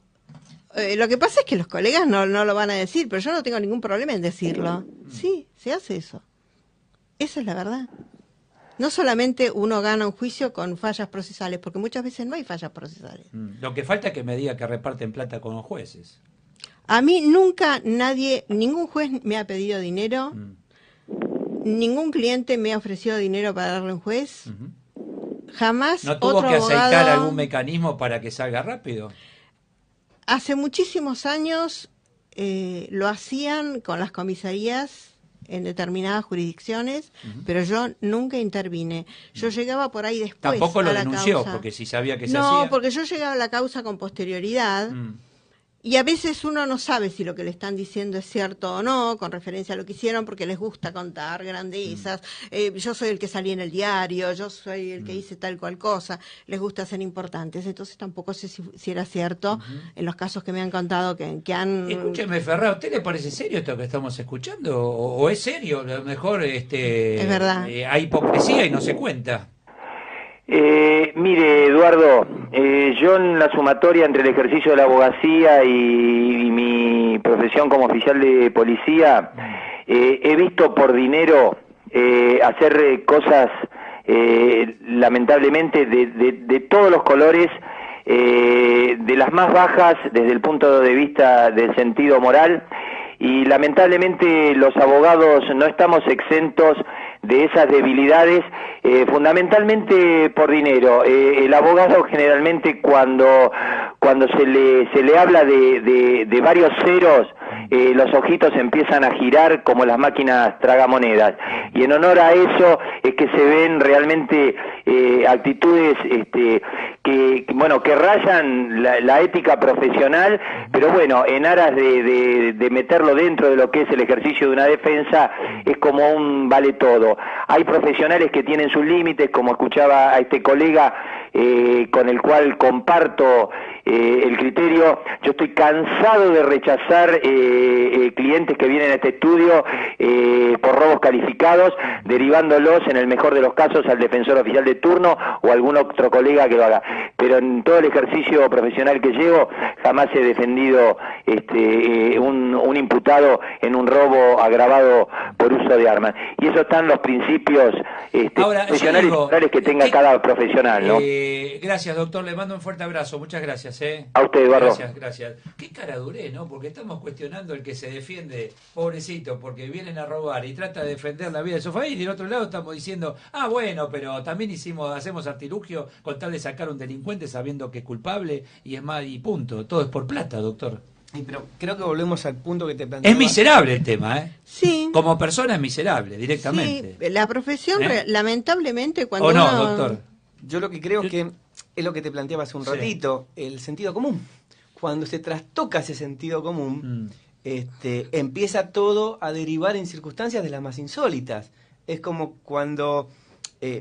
Speaker 5: Lo que pasa es que los colegas no lo van a decir, pero yo no tengo ningún problema en decirlo. Sí, se hace eso. Esa es la verdad. No solamente uno gana un juicio con fallas procesales, porque muchas veces no hay fallas procesales.
Speaker 2: Lo que falta es que me diga que reparten plata con los jueces.
Speaker 5: A mí nunca ningún juez me ha pedido dinero, ningún cliente me ha ofrecido dinero para darle a un juez, jamás
Speaker 2: ¿No tuvo
Speaker 5: otro
Speaker 2: que aceitar
Speaker 5: abogado...
Speaker 2: algún mecanismo para que salga rápido?
Speaker 5: Hace muchísimos años lo hacían con las comisarías en determinadas jurisdicciones, pero yo nunca intervine. Yo llegaba por ahí después.
Speaker 2: Tampoco lo
Speaker 5: a la
Speaker 2: denunció,
Speaker 5: causa.
Speaker 2: porque si sabía que se
Speaker 5: No,
Speaker 2: hacía...
Speaker 5: porque yo llegaba a la causa con posterioridad. Y a veces uno no sabe si lo que le están diciendo es cierto o no, con referencia a lo que hicieron, porque les gusta contar grandezas. Yo soy el que salí en el diario, yo soy el que hice tal cual cosa. Les gusta ser importantes. Entonces tampoco sé si era cierto en los casos que me han contado que han...
Speaker 2: Escúcheme, Ferrá, ¿a usted le parece serio esto que estamos escuchando? ¿O es serio? A lo mejor
Speaker 5: Es verdad.
Speaker 2: hay hipocresía y no se cuenta.
Speaker 6: Mire, Eduardo, yo en la sumatoria entre el ejercicio de la abogacía y mi profesión como oficial de policía, he visto por dinero hacer cosas lamentablemente de todos los colores, de las más bajas desde el punto de vista del sentido moral
Speaker 7: y lamentablemente los abogados no estamos exentos de esas debilidades, fundamentalmente por dinero. El abogado generalmente cuando se le habla de varios ceros, los ojitos empiezan a girar como las máquinas tragamonedas, y en honor a eso es que se ven realmente actitudes que rayan la ética profesional, pero bueno, en aras de meterlo dentro de lo que es el ejercicio de una defensa, es como un vale todo. Hay profesionales que tienen sus límites, como escuchaba a este colega, con el cual comparto el criterio. Yo estoy cansado de rechazar clientes que vienen a este estudio por robos calificados, derivándolos en el mejor de los casos al defensor oficial de turno o algún otro colega que lo haga. Pero en todo el ejercicio profesional que llevo, jamás he defendido un imputado en un robo agravado por uso de armas. Y esos están los principios profesionales y morales que tenga cada profesional, ¿no?
Speaker 2: Gracias, doctor. Le mando un fuerte abrazo. Muchas gracias.
Speaker 7: A usted, Eduardo.
Speaker 2: Gracias. Qué caradurez, ¿no? Porque estamos cuestionando el que se defiende, pobrecito, porque vienen a robar y trata de defender la vida de su familia, y del otro lado estamos diciendo, bueno, pero también hacemos artilugio con tal de sacar a un delincuente sabiendo que es culpable y es más, y punto. Todo es por plata, doctor.
Speaker 4: Pero creo que volvemos al punto que te planteaba.
Speaker 2: Es miserable el tema, ¿eh?
Speaker 5: Sí.
Speaker 2: Como persona es miserable, directamente.
Speaker 5: Sí, la profesión, lamentablemente, cuando
Speaker 2: ¿O no,
Speaker 5: uno...
Speaker 2: doctor?
Speaker 4: Yo lo que creo que es lo que te planteaba hace un ratito, el sentido común. Cuando se trastoca ese sentido común, empieza todo a derivar en circunstancias de las más insólitas. Es como cuando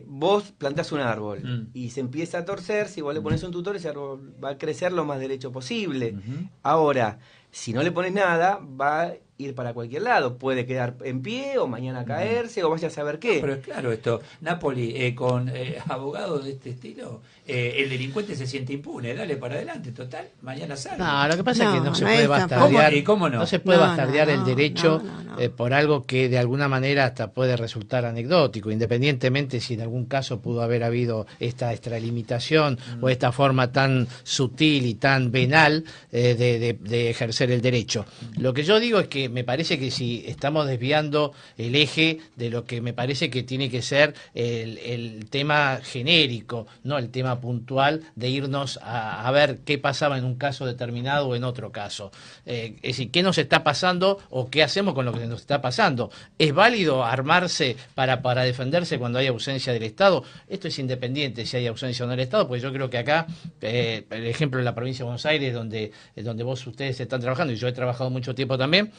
Speaker 4: vos plantás un árbol y se empieza a torcer, si vos le pones un tutor, ese árbol va a crecer lo más derecho posible. Ahora, si no le pones nada, va a ir para cualquier lado. Puede quedar en pie o mañana caerse o vaya a saber qué.
Speaker 2: Pero es claro esto, Napoli, con abogados de este estilo, el delincuente se siente impune, dale para adelante, total, mañana sale.
Speaker 3: No, lo que pasa es que no se
Speaker 5: no
Speaker 3: puede
Speaker 5: es
Speaker 3: bastardear,
Speaker 2: ¿Cómo no?
Speaker 3: no se puede
Speaker 5: No,
Speaker 3: bastardear el
Speaker 5: no,
Speaker 3: derecho
Speaker 5: no.
Speaker 3: por algo que de alguna manera hasta puede resultar anecdótico, independientemente si en algún caso pudo haber habido esta extralimitación o esta forma tan sutil y tan venal de ejercer el derecho. Lo que yo digo es que me parece que si estamos desviando el eje de lo que me parece que tiene que ser el tema genérico, no el tema puntual de irnos a ver qué pasaba en un caso determinado o en otro caso. Es decir, qué nos está pasando o qué hacemos con lo que nos está pasando. ¿Es válido armarse para defenderse cuando hay ausencia del Estado? Esto es independiente si hay ausencia o no del Estado, pues yo creo que acá, el ejemplo de la provincia de Buenos Aires, donde ustedes están trabajando, y yo he trabajado mucho tiempo también,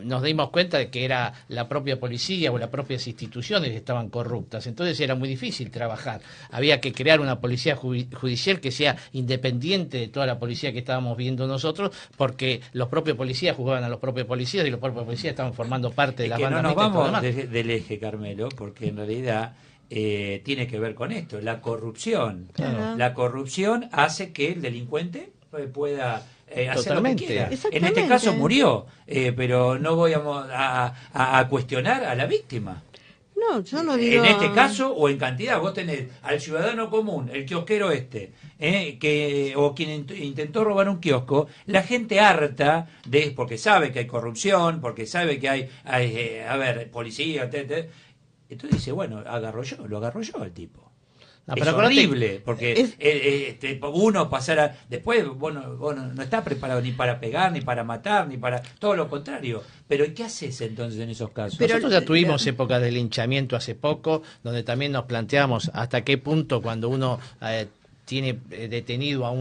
Speaker 3: nos dimos cuenta de que era la propia policía o las propias instituciones que estaban corruptas. Entonces era muy difícil trabajar. Había que crear una policía judicial que sea independiente de toda la policía que estábamos viendo nosotros, porque los propios policías juzgaban a los propios policías y los propios policías estaban formando parte de las bandas.
Speaker 2: No nos vamos del eje, Carmelo, porque en realidad tiene que ver con esto, la corrupción.
Speaker 5: Claro.
Speaker 2: La corrupción hace que el delincuente pueda hacer lo que quiera. En este caso murió, pero no voy a cuestionar a la víctima.
Speaker 5: No, yo no digo...
Speaker 2: En este caso o en cantidad, vos tenés al ciudadano común, el kiosquero o quien intentó robar un kiosco, la gente harta porque sabe que hay corrupción, porque sabe que hay policía, entonces dice, bueno, lo agarro yo al tipo. No, es horrible, porque uno pasara... Después vos no estás preparado ni para pegar, ni para matar, ni para... Todo lo contrario. Pero ¿qué haces entonces en esos casos?
Speaker 3: Nosotros ya tuvimos épocas de linchamiento hace poco, donde también nos planteamos hasta qué punto cuando uno... tiene detenido a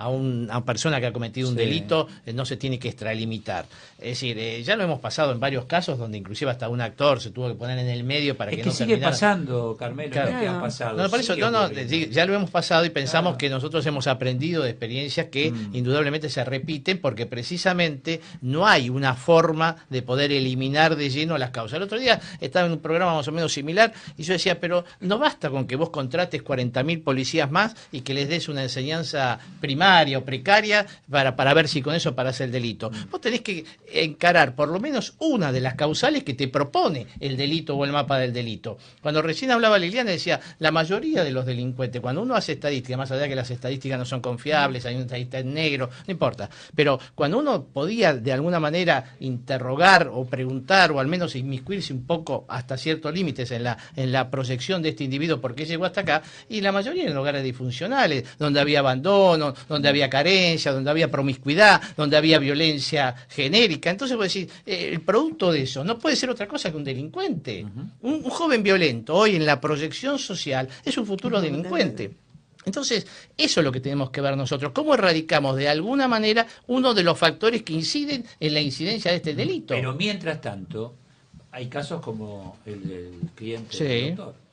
Speaker 3: una persona que ha cometido un delito, no se tiene que extralimitar. Es decir, ya lo hemos pasado en varios casos donde inclusive hasta un actor se tuvo que poner en el medio para que no
Speaker 2: sigue
Speaker 3: terminara.
Speaker 2: pasando, Carmelo,
Speaker 3: claro.
Speaker 2: ¿qué ha pasado?
Speaker 3: No, por eso, ya lo hemos pasado y pensamos que nosotros hemos aprendido de experiencias que indudablemente se repiten porque precisamente no hay una forma de poder eliminar de lleno las causas. El otro día estaba en un programa más o menos similar y yo decía, pero no basta con que vos contrates 40.000 policías más y que les des una enseñanza primaria o precaria para ver si con eso parás el delito. Vos tenés que encarar por lo menos una de las causales que te propone el delito o el mapa del delito. Cuando recién hablaba Liliana, decía, la mayoría de los delincuentes, cuando uno hace estadísticas, más allá de que las estadísticas no son confiables, hay un estadista en negro, no importa, pero cuando uno podía de alguna manera interrogar o preguntar o al menos inmiscuirse un poco hasta ciertos límites en la proyección de este individuo, por qué llegó hasta acá, y la mayoría en lugares disfuncionales, donde había abandono, donde había carencia, donde había promiscuidad, donde había violencia genérica. Entonces vos decís, el producto de eso no puede ser otra cosa que un delincuente. Un joven violento hoy en la proyección social es un futuro delincuente. Entonces, eso es lo que tenemos que ver nosotros. ¿Cómo erradicamos de alguna manera uno de los factores que inciden en la incidencia de este delito?
Speaker 2: Pero mientras tanto, hay casos como el del cliente
Speaker 3: Sí.
Speaker 2: del doctor.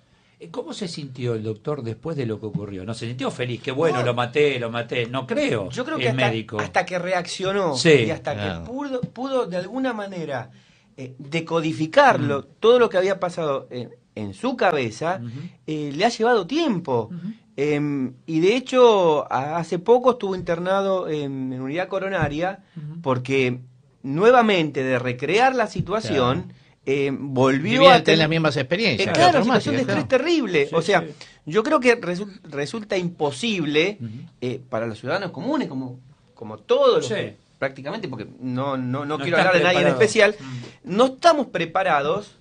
Speaker 2: ¿Cómo se sintió el doctor después de lo que ocurrió? ¿No se sintió feliz? Que bueno, no, lo maté. No creo.
Speaker 4: Yo creo que hasta que reaccionó y hasta que pudo de alguna manera decodificarlo, todo lo que había pasado en su cabeza, le ha llevado tiempo. Y de hecho, hace poco estuvo internado en unidad coronaria porque nuevamente de recrear la situación... volvió a
Speaker 3: tener las mismas experiencias.
Speaker 4: Claro, una situación de estrés terrible. Sí, o sea, yo creo que resulta imposible para los ciudadanos comunes, como todos los prácticamente, porque no quiero hablar de nadie en especial, no estamos preparados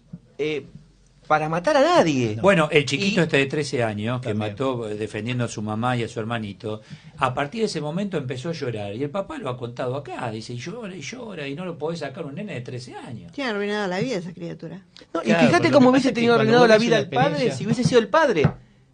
Speaker 4: para matar a nadie.
Speaker 2: Bueno, el chiquito de 13 años, que mató defendiendo a su mamá y a su hermanito, a partir de ese momento empezó a llorar. Y el papá lo ha contado acá, dice, y llora, y no lo podés sacar un nene de 13 años.
Speaker 5: Tiene arruinado la vida esa criatura.
Speaker 4: No, claro, y fíjate cómo hubiese tenido arruinado la vida el padre si hubiese sido el padre.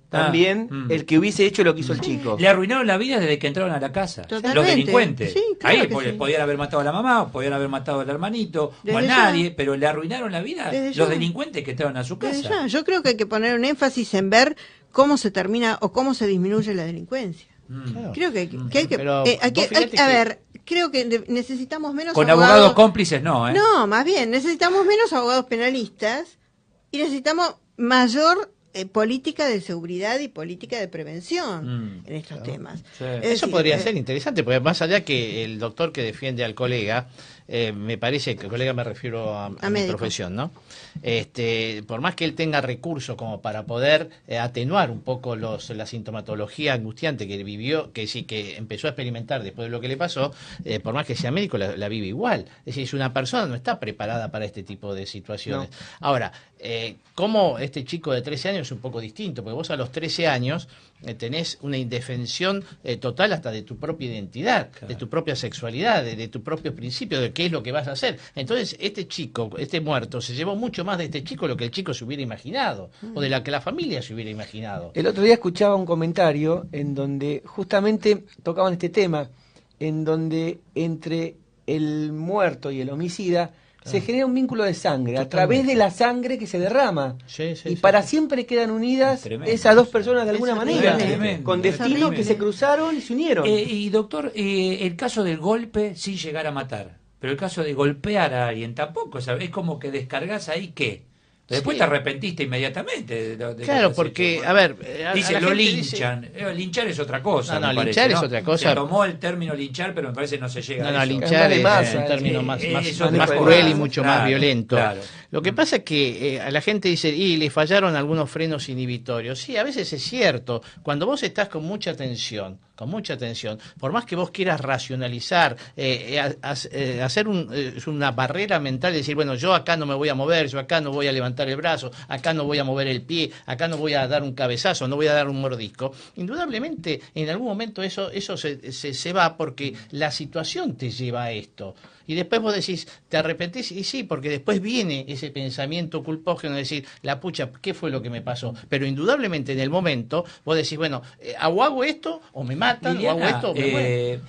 Speaker 4: También el que hubiese hecho lo que hizo el chico.
Speaker 2: Le arruinaron la vida desde que entraron a la casa.
Speaker 5: Totalmente.
Speaker 2: Los delincuentes.
Speaker 5: Sí, claro.
Speaker 2: Ahí podían haber matado a la mamá, podían haber matado al hermanito, o a nadie, pero le arruinaron la vida los delincuentes que entraron a su casa.
Speaker 5: Yo creo que hay que poner un énfasis en ver cómo se termina o cómo se disminuye la delincuencia.
Speaker 3: Claro.
Speaker 5: Creo que hay que... a ver, creo que necesitamos menos
Speaker 2: con abogados cómplices no,
Speaker 5: No, más bien, necesitamos menos abogados penalistas y necesitamos mayor política de seguridad y política de prevención en estos temas.
Speaker 3: Sí. Eso podría ser interesante, porque más allá que el doctor que defiende al colega, me parece que el colega me refiero a mi profesión, ¿no? Por más que él tenga recursos como para poder atenuar un poco la sintomatología angustiante que vivió, que empezó a experimentar después de lo que le pasó, por más que sea médico, la vive igual. Es decir, una persona no está preparada para este tipo de situaciones. No. Ahora, como este chico de 13 años es un poco distinto, porque vos a los 13 años tenés una indefensión total hasta de tu propia identidad, de tu propia sexualidad, de tu propio principio, de qué es lo que vas a hacer. Entonces, este chico, este muerto, se llevó mucho más de este chico lo que el chico se hubiera imaginado, o de la que la familia se hubiera imaginado.
Speaker 4: El otro día escuchaba un comentario en donde justamente tocaban este tema, en donde entre el muerto y el homicida se genera un vínculo de sangre, a través de la sangre que se derrama. Y para siempre quedan unidas esas dos personas de alguna manera, con destinos que se cruzaron y se unieron.
Speaker 2: Y doctor, el caso del golpe sin llegar a matar, pero el caso de golpear a alguien tampoco, ¿sabes? Es como que descargas ahí ¿qué? Después te arrepentiste inmediatamente.
Speaker 3: Claro, porque, a ver...
Speaker 2: Dice, lo linchan. Linchar es otra cosa.
Speaker 3: No, linchar es otra cosa.
Speaker 2: Se tomó el término linchar, pero me parece que no se llega a eso.
Speaker 3: No, linchar es un término más cruel y mucho más violento. Claro. Lo que pasa es que a la gente dice, y le fallaron algunos frenos inhibitorios. Sí, a veces es cierto. Cuando vos estás con mucha tensión, por más que vos quieras racionalizar, hacer una barrera mental y decir, bueno, yo acá no me voy a mover, yo acá no voy a levantar el brazo, acá no voy a mover el pie, acá no voy a dar un cabezazo, no voy a dar un mordisco, indudablemente en algún momento eso se va porque la situación te lleva a esto. Y después vos decís, ¿te arrepentís? Y sí, porque después viene ese pensamiento culpógeno de decir, la pucha, ¿qué fue lo que me pasó? Pero indudablemente en el momento vos decís, bueno, o hago esto, o me matan, Liliana, o hago esto, o me muero.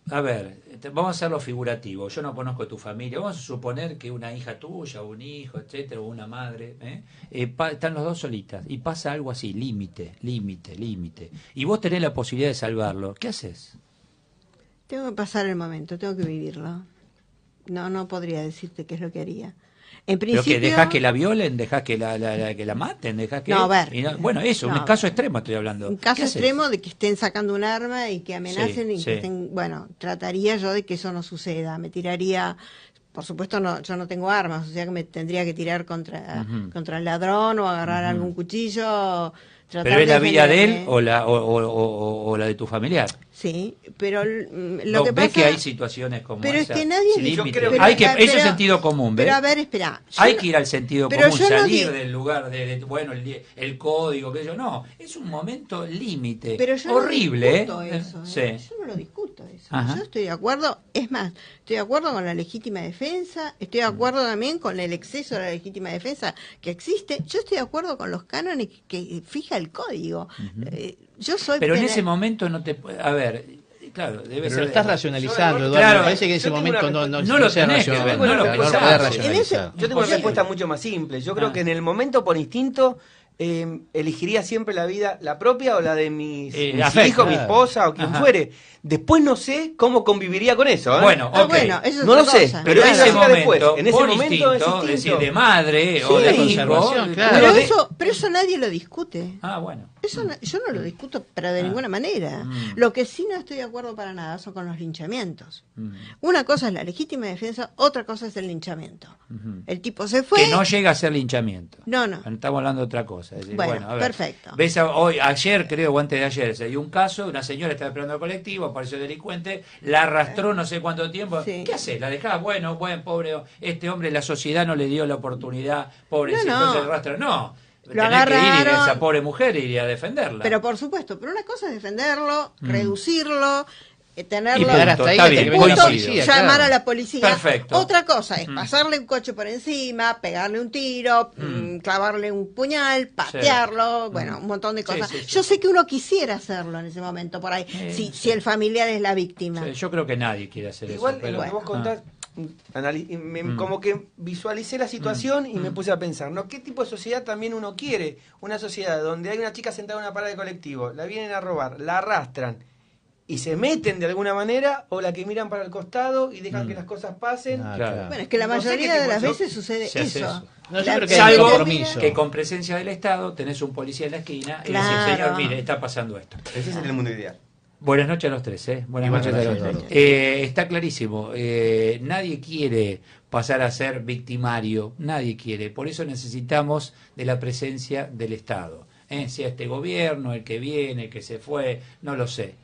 Speaker 2: A ver, vamos a hacerlo figurativo. Yo no conozco tu familia. Vamos a suponer que una hija tuya, un hijo, etcétera, o una madre, están los dos solitas y pasa algo así, límite. Y vos tenés la posibilidad de salvarlo. ¿Qué haces?
Speaker 5: Tengo que pasar el momento, tengo que vivirlo. No podría decirte qué es lo que haría. En
Speaker 2: ¿Pero
Speaker 5: principio...
Speaker 2: que dejás que la violen? ¿Dejás que que la maten? ¿Dejás que...?
Speaker 5: No, a ver.
Speaker 2: Bueno, eso,
Speaker 5: No.
Speaker 2: un caso extremo estoy hablando.
Speaker 5: Un caso
Speaker 2: ¿Qué haces?
Speaker 5: extremo de que estén sacando un arma y que amenacen
Speaker 2: Sí,
Speaker 5: y
Speaker 2: sí.
Speaker 5: que estén... Bueno, trataría yo de que eso no suceda. Me tiraría... Por supuesto, no, yo no tengo armas, o sea que me tendría que tirar contra el ladrón o agarrar algún cuchillo. Tratar
Speaker 2: ¿Pero es la vida de él
Speaker 5: defenderme.
Speaker 2: o la de tu familiar?
Speaker 5: Sí, pero lo
Speaker 2: ¿No
Speaker 5: que
Speaker 2: ves
Speaker 5: pasa...
Speaker 2: que hay situaciones como
Speaker 5: Pero es
Speaker 2: esa?
Speaker 5: que nadie...
Speaker 2: sin límite?
Speaker 4: Yo creo que-
Speaker 2: Hay que,
Speaker 5: pero-
Speaker 2: eso es sentido común, ¿ves?
Speaker 5: Pero a ver, espera.
Speaker 2: Hay
Speaker 5: yo
Speaker 2: que ir al sentido
Speaker 5: pero
Speaker 2: común,
Speaker 5: yo no
Speaker 2: salir
Speaker 5: di-
Speaker 2: del lugar bueno, el código, que yo no, es un momento límite,
Speaker 5: Pero yo
Speaker 2: horrible,
Speaker 5: no discuto eso,
Speaker 2: Sí.
Speaker 5: Yo no lo discuto eso.
Speaker 2: Ajá.
Speaker 5: Yo estoy de acuerdo, es más, estoy de acuerdo con la legítima defensa, estoy de acuerdo también con el exceso de la legítima defensa que existe, yo estoy de acuerdo con los cánones que fija el código. Yo soy
Speaker 2: Pero en
Speaker 5: penal-
Speaker 2: ese momento no te puede, a ver, claro, debe
Speaker 3: Pero
Speaker 2: ser.
Speaker 3: lo estás racionalizando,
Speaker 4: Yo-
Speaker 3: Eduardo.
Speaker 2: claro,
Speaker 3: me parece que en ese
Speaker 4: yo tengo
Speaker 3: momento
Speaker 4: una
Speaker 2: no lo
Speaker 3: se
Speaker 2: tenés que ver,
Speaker 3: racionaliza,
Speaker 2: no lo
Speaker 3: no
Speaker 2: podés
Speaker 3: podés
Speaker 2: hacer.
Speaker 3: racionalizar.
Speaker 4: Yo tengo una
Speaker 2: Imposible.
Speaker 4: respuesta mucho más simple. Yo creo que en el momento, por instinto, elegiría siempre la vida, la propia o la de mis
Speaker 2: afecto,
Speaker 4: hijos, mi
Speaker 3: claro.
Speaker 4: esposa o quien
Speaker 2: Ajá.
Speaker 4: fuere. Después no sé cómo conviviría con eso. ¿eh?
Speaker 2: Bueno,
Speaker 5: Ah,
Speaker 2: ok.
Speaker 5: bueno, eso es
Speaker 4: No lo
Speaker 5: otra
Speaker 4: sé,
Speaker 5: cosa.
Speaker 4: pero
Speaker 2: en
Speaker 4: eso
Speaker 2: ese
Speaker 4: llega
Speaker 2: momento,
Speaker 4: después. En ese
Speaker 2: por
Speaker 4: momento
Speaker 2: instinto,
Speaker 4: es instinto.
Speaker 2: es decir, de madre o
Speaker 4: Sí,
Speaker 2: de
Speaker 3: conservación,
Speaker 2: hijo,
Speaker 3: claro.
Speaker 5: Pero eso nadie lo discute.
Speaker 2: Ah, bueno.
Speaker 5: Eso yo no lo discuto, pero de ninguna manera.
Speaker 2: Mm.
Speaker 5: Lo que sí no estoy de acuerdo para nada son con los linchamientos.
Speaker 2: Mm.
Speaker 5: Una cosa es la legítima defensa, otra cosa es el linchamiento.
Speaker 2: Ujú.
Speaker 5: El tipo se fue.
Speaker 2: Que no llega a ser linchamiento.
Speaker 5: No, no.
Speaker 2: Estamos hablando de otra cosa. Es decir,
Speaker 5: Bueno,
Speaker 2: a ver,
Speaker 5: perfecto.
Speaker 2: Ves ayer, creo, o antes de ayer, se dio un caso, una señora estaba esperando al colectivo, apareció el delincuente, la arrastró no sé cuánto tiempo.
Speaker 5: Sí.
Speaker 2: ¿Qué haces? ¿La dejás? Bueno, pobre, este hombre, la sociedad no le dio la oportunidad, pobrecito,
Speaker 5: No, no.
Speaker 2: entonces arrastra. No,
Speaker 5: Lo
Speaker 2: tenés que ir y
Speaker 5: agarraron.
Speaker 2: esa pobre mujer iría a defenderla.
Speaker 5: Pero por supuesto, pero una cosa es defenderlo, reducirlo, tenerlo.
Speaker 2: Y
Speaker 3: Llegar hasta ahí
Speaker 2: está
Speaker 3: que te
Speaker 2: bien,
Speaker 3: venga la
Speaker 5: punto,
Speaker 3: policía,
Speaker 5: llamar
Speaker 3: claro.
Speaker 5: a la policía.
Speaker 2: Perfecto.
Speaker 5: Otra cosa es pasarle un coche por encima, pegarle un tiro, clavarle un puñal, patearlo, bueno, un montón de
Speaker 2: Sí,
Speaker 5: cosas.
Speaker 2: sí, sí.
Speaker 5: Yo sé que uno quisiera hacerlo en ese momento por ahí, si el familiar es la víctima.
Speaker 2: Sí, yo creo que nadie quiere hacer
Speaker 4: Igual
Speaker 2: eso.
Speaker 4: en lo que
Speaker 2: Pero,
Speaker 4: vos contás, como que visualicé la situación y me puse a pensar, ¿no? ¿Qué tipo de sociedad también uno quiere? Una sociedad donde hay una chica sentada en una parada de colectivo, la vienen a robar, la arrastran y se meten de alguna manera, o la que miran para el costado y dejan que las cosas pasen.
Speaker 3: Ah,
Speaker 2: Claro.
Speaker 5: Bueno, es que la
Speaker 4: No sé
Speaker 5: mayoría
Speaker 4: qué
Speaker 5: de
Speaker 4: tipo
Speaker 5: las
Speaker 4: de-
Speaker 5: veces sucede
Speaker 2: se hace
Speaker 5: eso.
Speaker 2: eso.
Speaker 3: No, yo
Speaker 5: La-
Speaker 3: creo que hay un
Speaker 2: Salvo
Speaker 3: compromiso.
Speaker 2: que con presencia del Estado tenés un policía en la esquina y
Speaker 5: Claro.
Speaker 2: decís, señor, mire, está pasando esto.
Speaker 4: Ese es el mundo ideal.
Speaker 2: Buenas noches a los tres, ¿eh? Buenas
Speaker 3: Buenas
Speaker 2: noches a los
Speaker 3: noches,
Speaker 2: tres. Está clarísimo, nadie quiere pasar a ser victimario, nadie quiere, por eso necesitamos de la presencia del Estado, sea este gobierno, el que viene, el que se fue, no lo sé,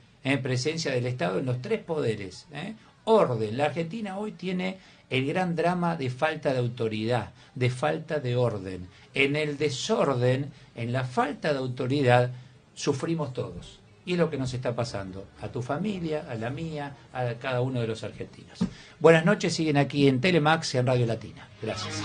Speaker 2: presencia del Estado en los tres poderes, orden. La Argentina hoy tiene el gran drama de falta de autoridad, de falta de orden. En el desorden, en la falta de autoridad, sufrimos todos. Y es lo que nos está pasando a tu familia, a la mía, a cada uno de los argentinos. Buenas noches, siguen aquí en Telemax y en Radio Latina. Gracias.